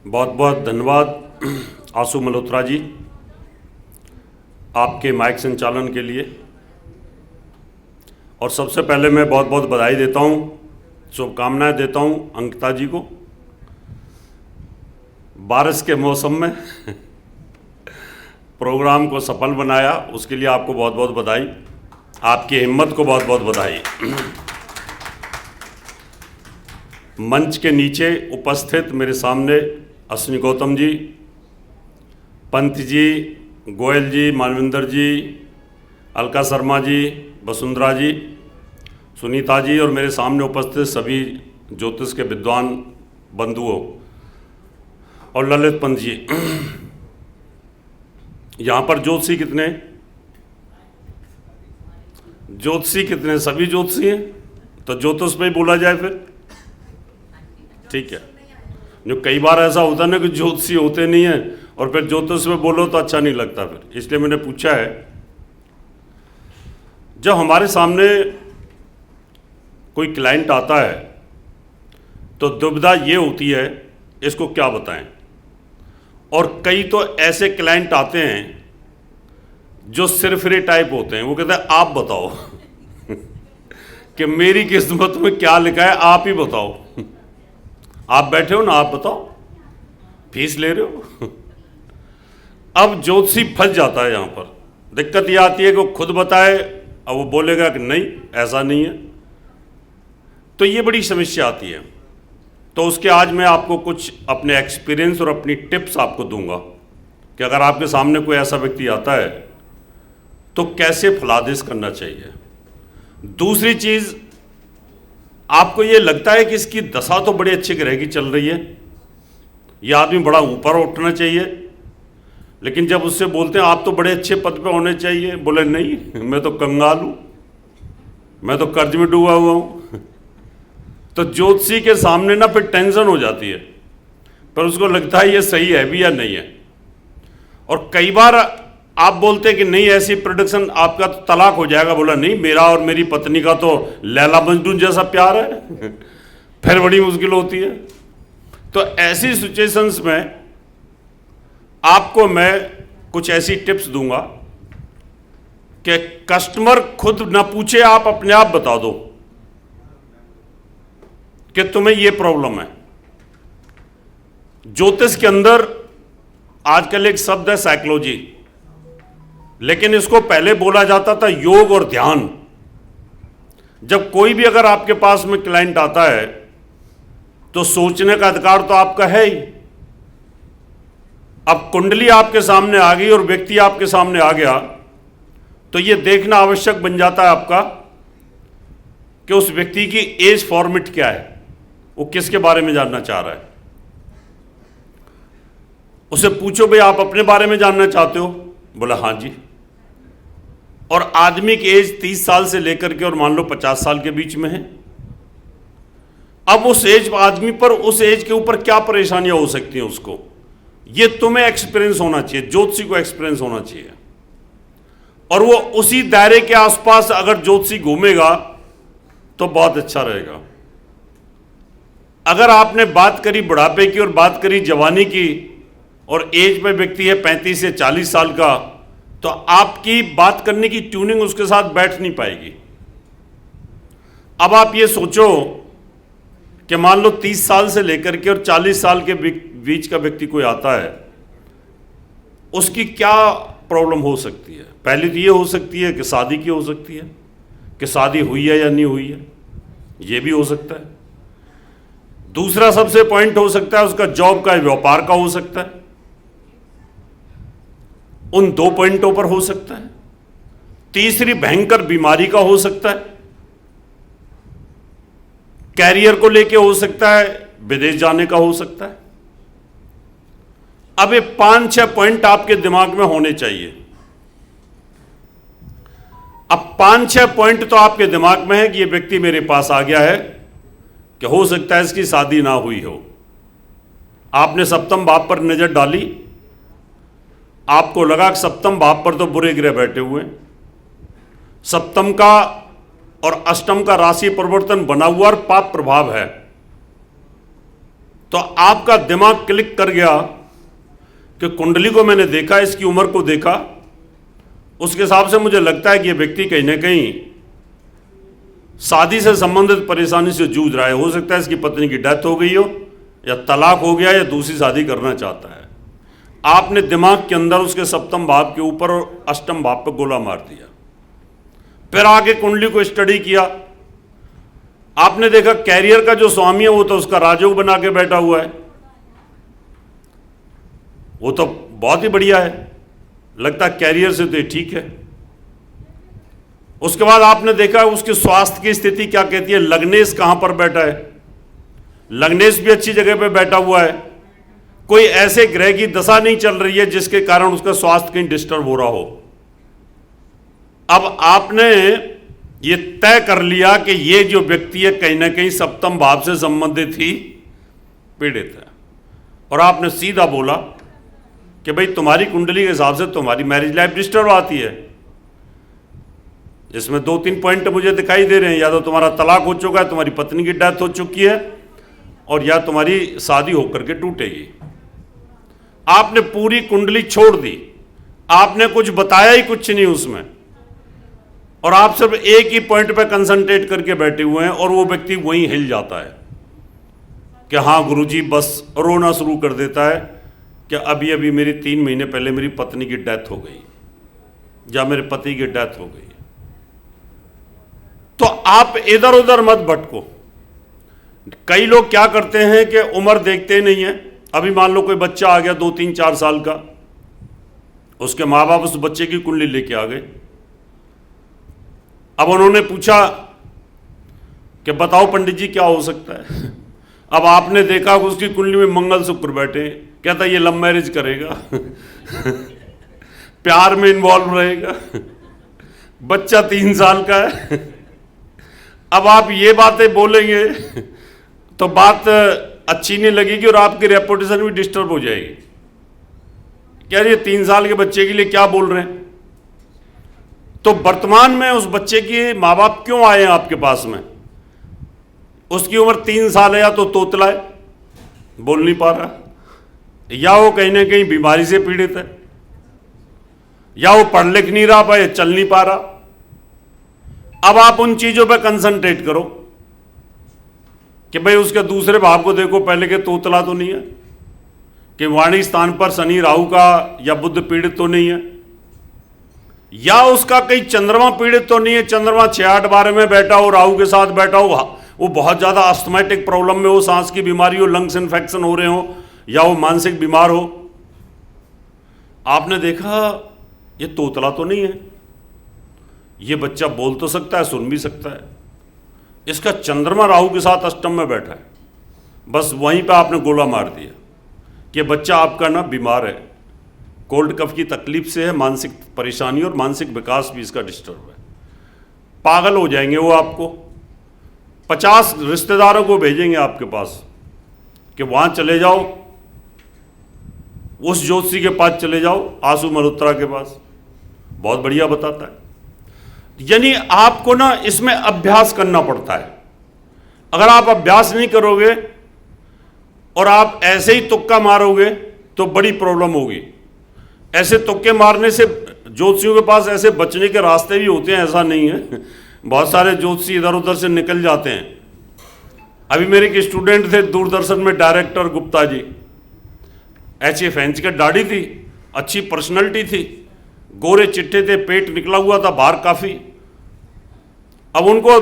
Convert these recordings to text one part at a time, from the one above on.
बहुत बहुत धन्यवाद आशु मल्होत्रा जी, आपके माइक संचालन के लिए। और सबसे पहले मैं बहुत बहुत बधाई देता हूँ, शुभकामनाएं देता हूँ अंकिता जी को। बारिश के मौसम में प्रोग्राम को सफल बनाया, उसके लिए आपको बहुत बहुत बधाई, आपकी हिम्मत को बहुत बहुत बधाई। मंच के नीचे उपस्थित मेरे सामने अश्विनी गौतम जी, पंत जी, गोयल जी, मानविंदर जी, अलका शर्मा जी, वसुंधरा जी, सुनीता जी और मेरे सामने उपस्थित सभी ज्योतिष के विद्वान बंधुओं और ललित पंत जी। यहाँ पर ज्योतिषी कितने? ज्योतिषी कितने? सभी ज्योतिषी हैं, तो ज्योतिष में ही बोला जाए फिर, ठीक है। जो कई बार ऐसा होता है ना कि ज्योतिषी होते नहीं हैं और फिर ज्योतिष में बोलो तो अच्छा नहीं लगता फिर, इसलिए मैंने पूछा है। जब हमारे सामने कोई क्लाइंट आता है तो दुविधा ये होती है इसको क्या बताएं। और कई तो ऐसे क्लाइंट आते हैं जो सिरफिरे टाइप होते हैं, वो कहते हैं आप बताओ कि मेरी किस्मत में क्या लिखा है, आप ही बताओ। आप बैठे हो ना, आप बताओ, फीस ले रहे हो। अब ज्योतिषी फंस जाता है। यहाँ पर दिक्कत ये आती है कि वो खुद बताए, अब वो बोलेगा कि नहीं ऐसा नहीं है, तो ये बड़ी समस्या आती है। तो उसके आज मैं आपको कुछ अपने एक्सपीरियंस और अपनी टिप्स आपको दूंगा कि अगर आपके सामने कोई ऐसा व्यक्ति आता है तो कैसे फलादेश करना चाहिए। दूसरी चीज़, आपको ये लगता है कि इसकी दशा तो बड़ी अच्छी ग्रह की चल रही है, यह आदमी बड़ा ऊपर उठना चाहिए, लेकिन जब उससे बोलते हैं आप तो बड़े अच्छे पद पे होने चाहिए, बोले नहीं मैं तो कंगाल हूँ, मैं तो कर्ज में डूबा हुआ हूँ। तो ज्योतिषी के सामने ना फिर टेंशन हो जाती है, पर उसको लगता है ये सही है भी या नहीं है। और कई बार आप बोलते हैं कि नहीं ऐसी प्रोडक्शन आपका तो तलाक हो जाएगा, बोला नहीं मेरा और मेरी पत्नी का तो लैला मजनून जैसा प्यार है। फिर बड़ी मुश्किल होती है। तो ऐसी सिचुएशंस में आपको मैं कुछ ऐसी टिप्स दूंगा कि कस्टमर खुद ना पूछे, आप अपने आप बता दो कि तुम्हें ये प्रॉब्लम है। ज्योतिष के अंदर आजकल एक शब्द है साइकोलॉजी, लेकिन इसको पहले बोला जाता था योग और ध्यान। जब कोई भी अगर आपके पास में क्लाइंट आता है तो सोचने का अधिकार तो आपका है ही। अब कुंडली आपके सामने आ गई और व्यक्ति आपके सामने आ गया तो यह देखना आवश्यक बन जाता है आपका कि उस व्यक्ति की एज फॉर्मेट क्या है, वो किसके बारे में जानना चाह रहा है। उसे पूछो भाई आप अपने बारे में जानना चाहते हो, बोला हाँ जी। और आदमी की एज 30 साल से लेकर के और मान लो 50 साल के बीच में है। अब उस एज आदमी पर, उस एज के ऊपर क्या परेशानियां हो सकती हैं उसको, ये तुम्हें एक्सपीरियंस होना चाहिए, ज्योतिषी को एक्सपीरियंस होना चाहिए। और वो उसी दायरे के आसपास अगर ज्योतिषी घूमेगा तो बहुत अच्छा रहेगा। अगर आपने बात करी बुढ़ापे की और बात करी जवानी की और एज में व्यक्ति है 35 से 40 साल का, तो आपकी बात करने की ट्यूनिंग उसके साथ बैठ नहीं पाएगी। अब आप ये सोचो कि मान लो 30 साल से लेकर के और 40 साल के बीच का व्यक्ति कोई आता है, उसकी क्या प्रॉब्लम हो सकती है। पहली तो ये हो सकती है कि शादी की हो सकती है, कि शादी हुई है या नहीं हुई है, ये भी हो सकता है। दूसरा सबसे पॉइंट हो सकता है उसका जॉब का, व्यापार का हो सकता है। उन 2 पॉइंटों पर हो सकता है। तीसरी भयंकर बीमारी का हो सकता है, कैरियर को लेके हो सकता है, विदेश जाने का हो सकता है। अब ये 5-6 पॉइंट आपके दिमाग में होने चाहिए। अब 5-6 पॉइंट तो आपके दिमाग में है कि ये व्यक्ति मेरे पास आ गया है कि हो सकता है इसकी शादी ना हुई हो। आपने सप्तम भाव पर नजर डाली, आपको लगा कि सप्तम भाव पर तो बुरे ग्रह बैठे हुए हैं, सप्तम का और अष्टम का राशि परिवर्तन बना हुआ और पाप प्रभाव है, तो आपका दिमाग क्लिक कर गया कि कुंडली को मैंने देखा, इसकी उम्र को देखा, उसके हिसाब से मुझे लगता है कि ये व्यक्ति कहीं ना कहीं शादी से संबंधित परेशानी से जूझ रहा है। हो सकता है इसकी पत्नी की डेथ हो गई हो, या तलाक हो गया, या दूसरी शादी करना चाहता है। आपने दिमाग के अंदर उसके सप्तम भाव के ऊपर और अष्टम भाव पर गोला मार दिया। फिर आगे कुंडली को स्टडी किया, आपने देखा कैरियर का जो स्वामी है वो तो उसका राजयोग बना के बैठा हुआ है, वो तो बहुत ही बढ़िया है, लगता है कैरियर से तो ये ठीक है। उसके बाद आपने देखा उसके स्वास्थ्य की स्थिति क्या कहती है। लग्नेश कहां पर बैठा है, लग्नेश भी अच्छी जगह पे बैठा हुआ है। कोई ऐसे ग्रह की दशा नहीं चल रही है जिसके कारण उसका स्वास्थ्य कहीं डिस्टर्ब हो रहा हो। अब आपने ये तय कर लिया कि ये जो व्यक्ति है कहीं ना कहीं सप्तम भाव से संबंधित ही पीड़ित है, और आपने सीधा बोला कि भाई तुम्हारी कुंडली के हिसाब से तुम्हारी मैरिज लाइफ डिस्टर्ब आती है। इसमें 2-3 पॉइंट मुझे दिखाई दे रहे हैं, या तो तुम्हारा तलाक हो चुका है, तुम्हारी पत्नी की डेथ हो चुकी है, और या तुम्हारी शादी होकर के टूटेगी। आपने पूरी कुंडली छोड़ दी, आपने कुछ बताया ही कुछ नहीं उसमें, और आप सिर्फ एक ही पॉइंट पे कंसंट्रेट करके बैठे हुए हैं, और वो व्यक्ति वहीं हिल जाता है कि हाँ गुरुजी, बस रोना शुरू कर देता है कि अभी अभी मेरी 3 महीने पहले मेरी पत्नी की डेथ हो गई, या मेरे पति की डेथ हो गई। तो आप इधर उधर मत भटको। कई लोग क्या करते हैं कि उम्र देखते नहीं है। अभी मान लो कोई बच्चा आ गया 2-3-4 साल का, उसके माँ बाप उस बच्चे की कुंडली लेके आ गए। अब उन्होंने पूछा कि बताओ पंडित जी क्या हो सकता है। अब आपने देखा कि उसकी कुंडली में मंगल शुक्र बैठे, कहता ये लव मैरिज करेगा, प्यार में इन्वॉल्व रहेगा, बच्चा 3 साल का है। अब आप ये बातें बोलेंगे तो बात अच्छी नहीं लगेगी, और आपकी रेपुटेशन भी डिस्टर्ब हो जाएगी। क्या ये 3 साल के बच्चे के लिए क्या बोल रहे हैं। तो वर्तमान में उस बच्चे के माँ बाप क्यों आए हैं आपके पास में। उसकी उम्र 3 साल है, या तो तोतला है, बोल नहीं पा रहा, या वो कहीं ना कहीं बीमारी से पीड़ित है, या वो पढ़ लिख नहीं रहा, या चल नहीं पा रहा। अब आप उन चीजों पर कंसंट्रेट करो कि भाई उसके दूसरे भाव को देखो, पहले के तोतला तो नहीं है, कि वाणी स्थान पर शनि राहु का या बुध पीड़ित तो नहीं है, या उसका कहीं चंद्रमा पीड़ित तो नहीं है, चंद्रमा 6-8-12 में बैठा हो, राहु के साथ बैठा हो, वो बहुत ज्यादा अस्थमैटिक प्रॉब्लम में हो, सांस की बीमारी हो, लंग्स इन्फेक्शन हो रहे हो, या वो मानसिक बीमार हो। आपने देखा ये तोतला तो नहीं है, ये बच्चा बोल तो सकता है, सुन भी सकता है, इसका चंद्रमा राहु के साथ अष्टम में बैठा है। बस वहीं पे आपने गोला मार दिया कि बच्चा आपका ना बीमार है, कोल्ड कफ की तकलीफ से है, मानसिक परेशानी और मानसिक विकास भी इसका डिस्टर्ब है। पागल हो जाएंगे वो आपको। 50 रिश्तेदारों को भेजेंगे आपके पास कि वहां चले जाओ, उस ज्योतिषी के पास चले जाओ, आंसू मल्होत्रा के पास, बहुत बढ़िया बताता है। यानी आपको ना इसमें अभ्यास करना पड़ता है। अगर आप अभ्यास नहीं करोगे और आप ऐसे ही तुक्का मारोगे तो बड़ी प्रॉब्लम होगी। ऐसे तुक्के मारने से ज्योतिषियों के पास ऐसे बचने के रास्ते भी होते हैं, ऐसा नहीं है। बहुत सारे ज्योतिषी इधर उधर से निकल जाते हैं। अभी मेरे एक स्टूडेंट थे दूरदर्शन में, डायरेक्टर गुप्ता जी, HFNC का दाढ़ी थी, अच्छी पर्सनैलिटी थी, गोरे चिट्टे थे, पेट निकला हुआ था बाहर काफी। अब उनको,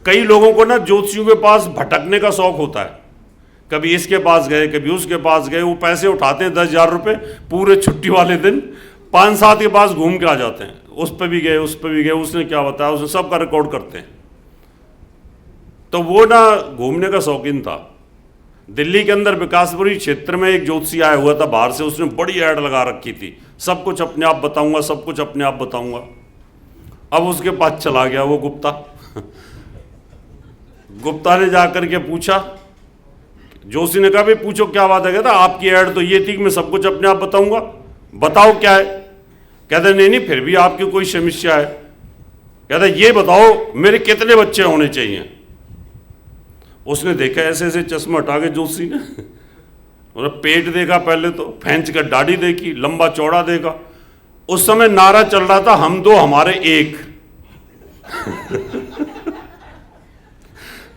कई लोगों को ना ज्योतिषियों के पास भटकने का शौक होता है, कभी इसके पास गए कभी उसके पास गए, वो पैसे उठाते हैं 10,000 रुपये, पूरे छुट्टी वाले दिन 5-7 के पास घूम के आ जाते हैं, उस पर भी गए उस पर भी गए, उसने क्या बताया, उसने सबका रिकॉर्ड करते हैं। तो वो ना घूमने का शौकीन था। दिल्ली के अंदर विकासपुरी क्षेत्र में एक ज्योतिषी आया हुआ था बाहर से, उसने बड़ी ऐड लगा रखी थी, सब कुछ अपने आप बताऊंगा, सब कुछ अपने आप बताऊंगा। अब उसके पास चला गया वो गुप्ता। गुप्ता ने जाकर के पूछा, जोशी ने कहा भाई पूछो क्या बात है। कहता आपकी ऐड तो ये थी कि मैं सब कुछ अपने आप बताऊंगा, बताओ क्या है। कहता नहीं फिर भी आपकी कोई समस्या है। कहता ये बताओ मेरे कितने बच्चे होने चाहिए। उसने देखा ऐसे ऐसे चश्मा हटा के जोशी ने, उन्होंने पेट देखा, पहले तो भैंस का दाढ़ी देखी, लंबा चौड़ा देखा। उस समय नारा चल रहा था, हम दो हमारे एक।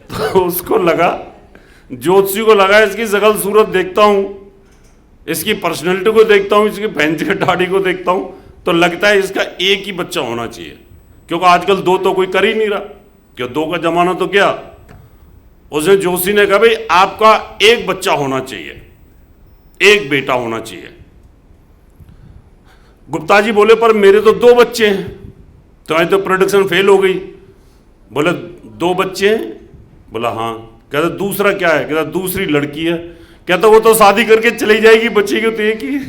तो उसको लगा, ज्योतिषी को लगा, इसकी शकल सूरत देखता हूं, इसकी पर्सनैलिटी को देखता हूं, इसकी भैंस की दाढ़ी को देखता हूं, तो लगता है इसका एक ही बच्चा होना चाहिए, क्योंकि आजकल दो तो कोई कर ही नहीं रहा, क्यों दो का जमाना तो क्या। उसने जोशी ने कहा, भाई आपका एक बच्चा होना चाहिए, एक बेटा होना चाहिए। गुप्ता जी बोले, पर मेरे तो दो बच्चे हैं। तुम्हारी तो प्रोडक्शन फेल हो गई। बोले, दो बच्चे हैं? बोला हाँ। कहता दूसरा क्या है? कहता दूसरी लड़की है। कहता वो तो शादी करके चली जाएगी, बच्चे तो एक ही।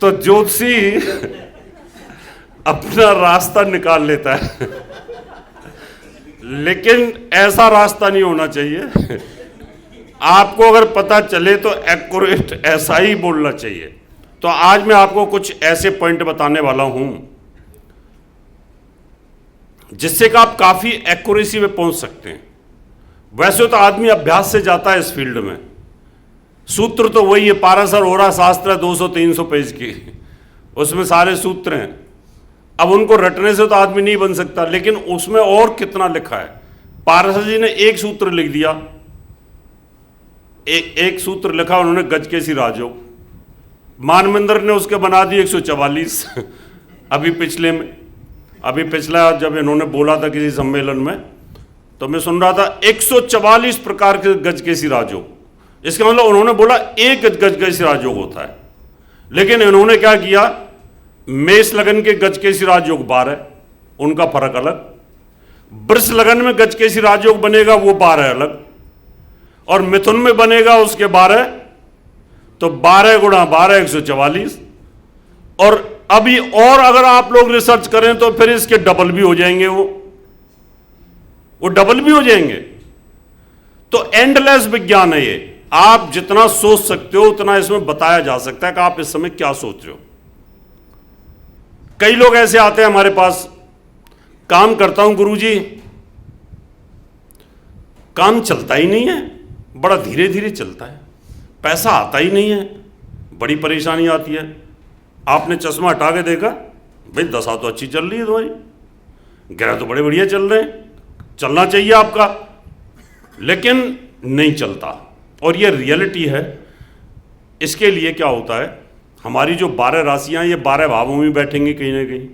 तो ज्योतिषी अपना रास्ता निकाल लेता है, लेकिन ऐसा रास्ता नहीं होना चाहिए। आपको अगर पता चले तो एक्यूरेट ऐसा ही बोलना चाहिए। तो आज मैं आपको कुछ ऐसे पॉइंट बताने वाला हूं जिससे कि आप काफी एक्यूरेसी में पहुंच सकते हैं। वैसे तो आदमी अभ्यास से जाता है इस फील्ड में, सूत्र तो वही है, पाराशर होरा शास्त्र 200-300 पेज की, उसमें सारे सूत्र हैं। अब उनको रटने से तो आदमी नहीं बन सकता, लेकिन उसमें और कितना लिखा है। पाराशर जी ने एक सूत्र लिख दिया, एक सूत्र लिखा उन्होंने, गजकेसी राजयोग। मानवेंद्र ने उसके बना दिए 144। अभी पिछला जब इन्होंने बोला था किसी सम्मेलन में, तो मैं सुन रहा था 144 प्रकार के गजकेसी राजयोग। इसका मतलब उन्होंने बोला एक गजकेसी राजयोग होता है, लेकिन इन्होंने क्या किया, मेष लगन के गजकेसी राजयोग 12, उनका फर्क अलग। वृष लगन में गजकेसी राजयोग बनेगा, वो 12 अलग, और मिथुन में बनेगा उसके 12, तो 12 गुणा 12 144। और अभी और अगर आप लोग रिसर्च करें तो फिर इसके डबल भी हो जाएंगे, वो डबल भी हो जाएंगे। तो एंडलेस विज्ञान है ये। आप जितना सोच सकते हो उतना इसमें बताया जा सकता है कि आप इस समय क्या सोच रहे हो। कई लोग ऐसे आते हैं हमारे पास, काम करता हूं गुरुजी, काम चलता ही नहीं है, बड़ा धीरे धीरे चलता है, पैसा आता ही नहीं है, बड़ी परेशानी आती है। आपने चश्मा हटा के देखा, भाई दशा तो अच्छी चल रही है तुम्हारी, ग्रह तो बड़े बढ़िया चल रहे हैं, चलना चाहिए आपका, लेकिन नहीं चलता। और ये रियलिटी है। इसके लिए क्या होता है, हमारी जो 12 राशियां, ये 12 भावों में बैठेंगी कहीं ना कहीं,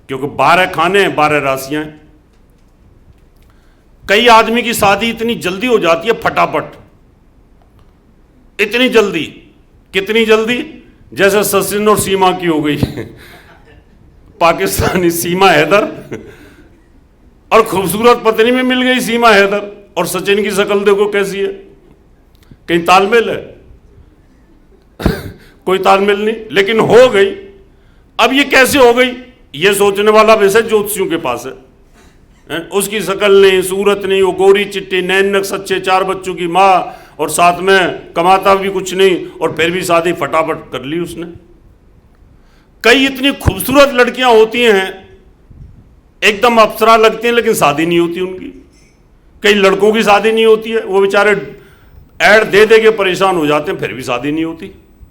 क्योंकि 12 खाने हैं, 12 राशियां। कई आदमी की शादी इतनी जल्दी हो जाती है, फटाफट, इतनी जल्दी, कितनी जल्दी, जैसे सचिन और सीमा की हो गई। पाकिस्तानी सीमा हैदर, और खूबसूरत पत्नी में मिल गई सीमा हैदर, और सचिन की शक्ल देखो कैसी है, कहीं तालमेल है? कोई तालमेल नहीं, लेकिन हो गई। अब ये कैसे हो गई, ये सोचने वाला वैसे ज्योतिषियों के पास है। उसकी शक्ल नहीं, सूरत नहीं, वो गोरी चिट्टी, नैन नक्श अच्छे, 4 बच्चों की माँ, और साथ में कमाता भी कुछ नहीं, और फिर भी शादी फटाफट कर ली उसने। कई इतनी खूबसूरत लड़कियां होती हैं, एकदम अप्सरा लगती हैं, लेकिन शादी नहीं होती उनकी। कई लड़कों की शादी नहीं होती है, वो बेचारे ऐड दे दे के परेशान हो जाते हैं, फिर भी शादी नहीं होती।